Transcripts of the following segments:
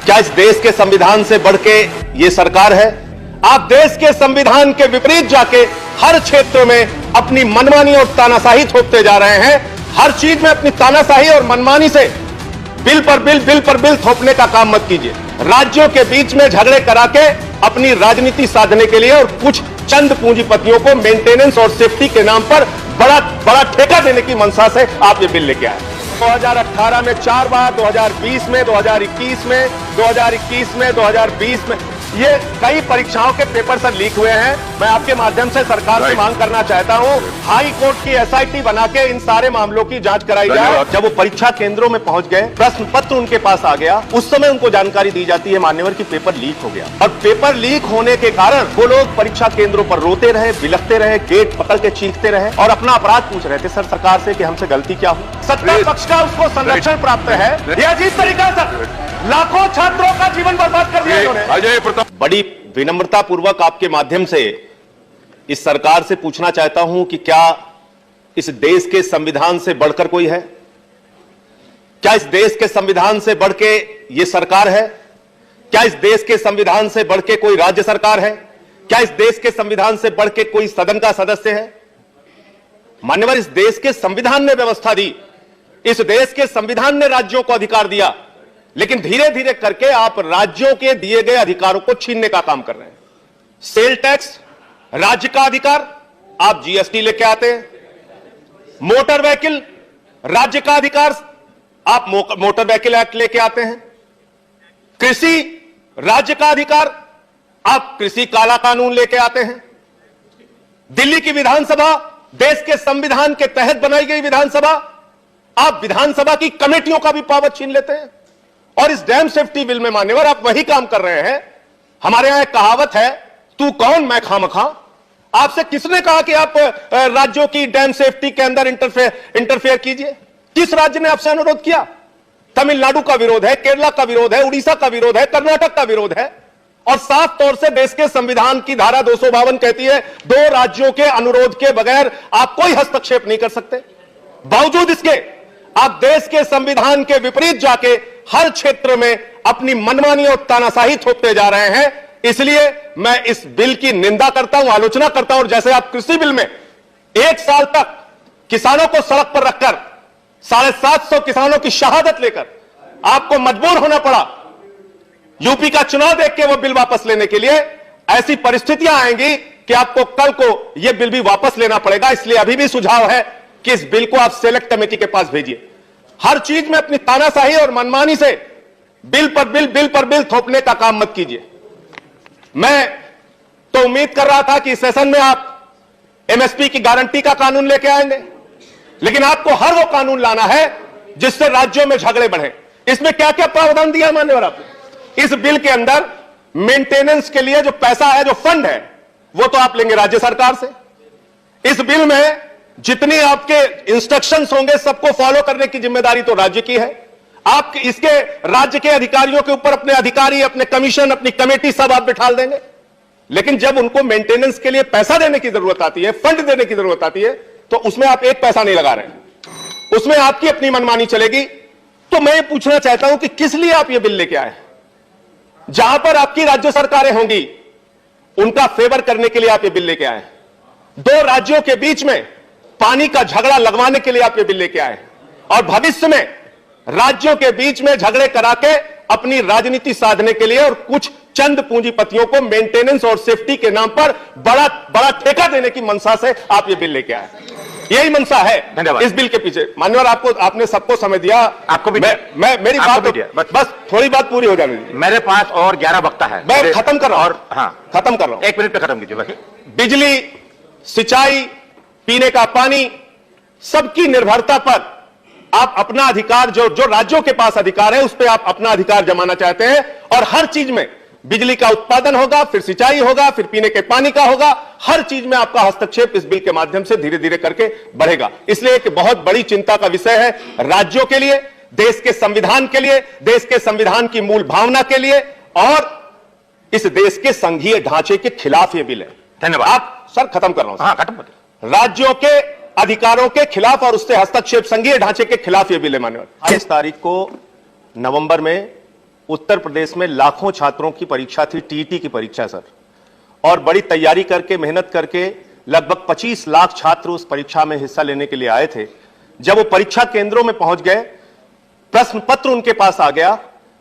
क्या इस देश के संविधान से बढ़ के ये सरकार है? आप देश के संविधान के विपरीत जाके हर क्षेत्र में अपनी मनमानी और तानाशाही थोपते जा रहे हैं। हर चीज में अपनी तानाशाही और मनमानी से बिल पर बिल थोपने का काम मत कीजिए। राज्यों के बीच में झगड़े करा के अपनी राजनीति साधने के लिए और कुछ चंद पूंजीपतियों को मेंटेनेंस और सेफ्टी के नाम पर बड़ा ठेका देने की मंशा से आप ये बिल लेके आए। 2018 में 4 बार, 2020 में, 2021 में, 2021 में, 2020 में ये कई परीक्षाओं के पेपर सर लीक हुए हैं। मैं आपके माध्यम से सरकार से मांग करना चाहता हूं, हाई कोर्ट की एसआईटी बना के इन सारे मामलों की जांच कराई जाए। जब वो परीक्षा केंद्रों में पहुंच गए, प्रश्न पत्र उनके पास आ गया, उस समय उनको जानकारी दी जाती है मान्यवर की पेपर लीक हो गया। और पेपर लीक होने के कारण वो लोग परीक्षा केंद्रों पर रोते रहे, बिलखते रहे, गेट पकड़ के चीखते रहे और अपना अपराध पूछ रहे थे सर सरकार से कि हमसे गलती क्या हुई। सत्ता पक्ष का उसको संरक्षण प्राप्त है। यह अजीब तरीका सर, लाखों छात्रों का जीवन बर्बाद कर दिया इन्होंने। बड़ी विनम्रता पूर्वक आपके माध्यम से इस सरकार से पूछना चाहता हूं कि क्या इस देश के संविधान से बढ़कर कोई है? क्या इस देश के संविधान से बढ़ के यह सरकार है? क्या इस देश के संविधान से बढ़ के कोई राज्य सरकार है? क्या इस देश के संविधान से बढ़ के कोई सदन का सदस्य है? मान्यवर, इस देश के संविधान ने व्यवस्था दी, इस देश के संविधान ने राज्यों को अधिकार दिया, लेकिन धीरे धीरे करके आप राज्यों के दिए गए अधिकारों को छीनने का काम कर रहे हैं। सेल टैक्स राज्य का अधिकार, आप जीएसटी लेके आते हैं। मोटर व्हीकल राज्य का अधिकार, आप मोटर व्हीकल एक्ट लेके आते हैं। कृषि राज्य का अधिकार, आप कृषि काला कानून लेके आते हैं। दिल्ली की विधानसभा देश के संविधान के तहत बनाई गई विधानसभा, आप विधानसभा की कमेटियों का भी पावर छीन लेते हैं। और इस डैम सेफ्टी बिल में मान्यवर आप वही काम कर रहे हैं। हमारे यहां एक कहावत है, तू कौन मैं खामखा। आपसे किसने कहा कि आप राज्यों की डैम सेफ्टी के अंदर इंटरफेयर कीजिए? किस राज्य ने आपसे अनुरोध किया? तमिलनाडु का विरोध है, केरला का विरोध है, उड़ीसा का विरोध है, कर्नाटक का विरोध है। और साफ तौर से देश के संविधान की धारा 252 कहती है 2 राज्यों के अनुरोध के बगैर आप कोई हस्तक्षेप नहीं कर सकते। बावजूद इसके आप देश के संविधान के विपरीत जाके हर क्षेत्र में अपनी मनमानी और तानाशाही थोपते जा रहे हैं। इसलिए मैं इस बिल की निंदा करता हूं, आलोचना करता हूं। और जैसे आप कृषि बिल में 1 साल तक किसानों को सड़क पर रखकर 750 किसानों की शहादत लेकर आपको मजबूर होना पड़ा यूपी का चुनाव देख के वो बिल वापस लेने के लिए, ऐसी परिस्थितियां आएंगी कि आपको कल को यह बिल भी वापस लेना पड़ेगा। इसलिए अभी भी सुझाव है कि इस बिल को आप सेलेक्ट कमेटी के पास भेजिए। हर चीज में अपनी तानाशाही और मनमानी से बिल पर बिल थोपने का काम मत कीजिए। मैं तो उम्मीद कर रहा था कि इस सेशन में आप एमएसपी की गारंटी का कानून लेके आएंगे, लेकिन आपको हर वो कानून लाना है जिससे राज्यों में झगड़े बढ़े। इसमें क्या क्या प्रावधान दिया मान्यवर आपने? इस बिल के अंदर मेंटेनेंस के लिए जो पैसा है, जो फंड है, वो तो आप लेंगे राज्य सरकार से। इस बिल में जितनी आपके इंस्ट्रक्शंस होंगे सबको फॉलो करने की जिम्मेदारी तो राज्य की है। आप इसके राज्य के अधिकारियों के ऊपर अपने अधिकारी, अपने कमीशन, अपनी कमेटी सब आप बिठाल देंगे। लेकिन जब उनको मेंटेनेंस के लिए पैसा देने की जरूरत आती है, फंड देने की जरूरत आती है, तो उसमें आप एक पैसा नहीं लगा रहे हैं, उसमें आपकी अपनी मनमानी चलेगी। तो मैं ये पूछना चाहता हूं कि किस लिए आप ये बिल लेके आए? जहां पर आपकी राज्य सरकारें होंगी उनका फेवर करने के लिए आप ये बिल लेके आए। 2 राज्यों के बीच में पानी का झगड़ा लगवाने के लिए आप ये बिल लेके आए और भविष्य में राज्यों के बीच में झगड़े करा के अपनी राजनीति साधने के लिए और कुछ चंद पूंजीपतियों को मेंटेनेंस और सेफ्टी के नाम पर बड़ा ठेका देने की मंशा से आप ये बिल लेके आए। यही मंशा है इस बिल के पीछे। मान्यवर, आपने सबको समय दिया, आपको भी मेरी बात बस थोड़ी बात पूरी हो जाने दीजिए। मेरे पास और 11 वक्ता है, मैं खत्म कर रहा हूं। हाँ, खत्म कर रहा हूं, 1 मिनट पे खत्म कीजिए भाई। बिजली, सिंचाई, पीने का पानी, सबकी निर्भरता पर आप अपना अधिकार, जो राज्यों के पास अधिकार है, उस पर आप अपना अधिकार जमाना चाहते हैं। और हर चीज में बिजली का उत्पादन होगा, फिर सिंचाई होगा, फिर पीने के पानी का होगा। हर चीज में आपका हस्तक्षेप इस बिल के माध्यम से धीरे धीरे करके बढ़ेगा। इसलिए एक बहुत बड़ी चिंता का विषय है राज्यों के लिए, देश के संविधान के लिए, देश के संविधान की मूल भावना के लिए और इस देश के संघीय ढांचे के खिलाफ यह बिल है। धन्यवाद। आप सर खत्म कर रहा हूं। हाँ, खत्म कर। राज्यों के अधिकारों के खिलाफ और उससे हस्तक्षेप संघीय ढांचे के खिलाफ यह बिल है मान्यवर। 28 तारीख को नवंबर में उत्तर प्रदेश में लाखों छात्रों की परीक्षा थी, टीईटी की परीक्षा सर, और बड़ी तैयारी करके मेहनत करके लगभग 25 लाख छात्र उस परीक्षा में हिस्सा लेने के लिए आए थे। जब वो परीक्षा केंद्रों में पहुंच गए, प्रश्न पत्र उनके पास आ गया,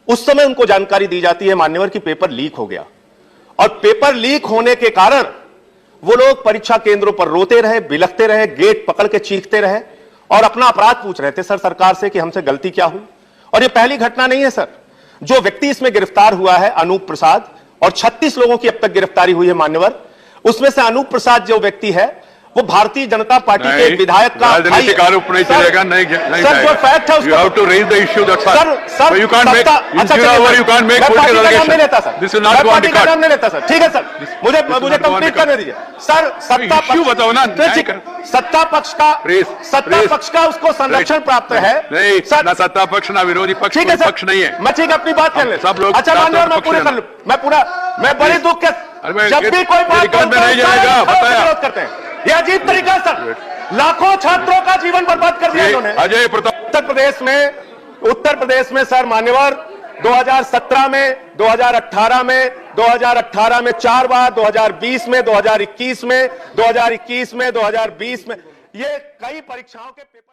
उस समय उनको जानकारी दी जाती है मान्यवर की पेपर लीक हो गया। और पेपर लीक होने के कारण वो लोग परीक्षा केंद्रों पर रोते रहे, बिलखते रहे, गेट पकड़ के चीखते रहे और अपना अपराध पूछ रहे थे सर सरकार से कि हमसे गलती क्या हुई। और ये पहली घटना नहीं है सर। जो व्यक्ति इसमें गिरफ्तार हुआ है अनूप प्रसाद, और 36 लोगों की अब तक गिरफ्तारी हुई है मान्यवर, उसमें से अनूप प्रसाद जो व्यक्ति है वो भारतीय जनता पार्टी के विधायक का राजनीतिक आरोप नहीं चलेगा। नहीं सर, जो फैक्ट है you have to raise the issue, that's all. Sir you can't make you can't make political allegation. This is not party going to का नाम cut. नहीं लेता सर। ठीक है सर, मुझे कंप्लीट करने दीजिए सर। सत्ता issue बताओ ना। सत्ता पक्ष का उसको संरक्षण प्राप्त है नहीं, सर। ना सत्ता पक्ष ना विरोधी पक्ष, ठीक है कोई सर, पक्ष नहीं है। मैं ठीक अपनी बात कर ले। सब लोग अच्छा मान्यवर, मैं पूरे कर लूं, मैं बड़ी दुख के जब भी कोई बात में नहीं जाएगा, बताया विरोध करते हैं। ये अजीब तरीका है सर। लाखों छात्रों का जीवन बर्बाद कर दिया इन्होंने। अजय प्रताप उत्तर प्रदेश में सर मान्यवर 2017 में, 2018 में, 2018 में 4 बार, 2020 में, 2021 में, 2021 में, 2020 में, ये कई परीक्षाओं के पेपर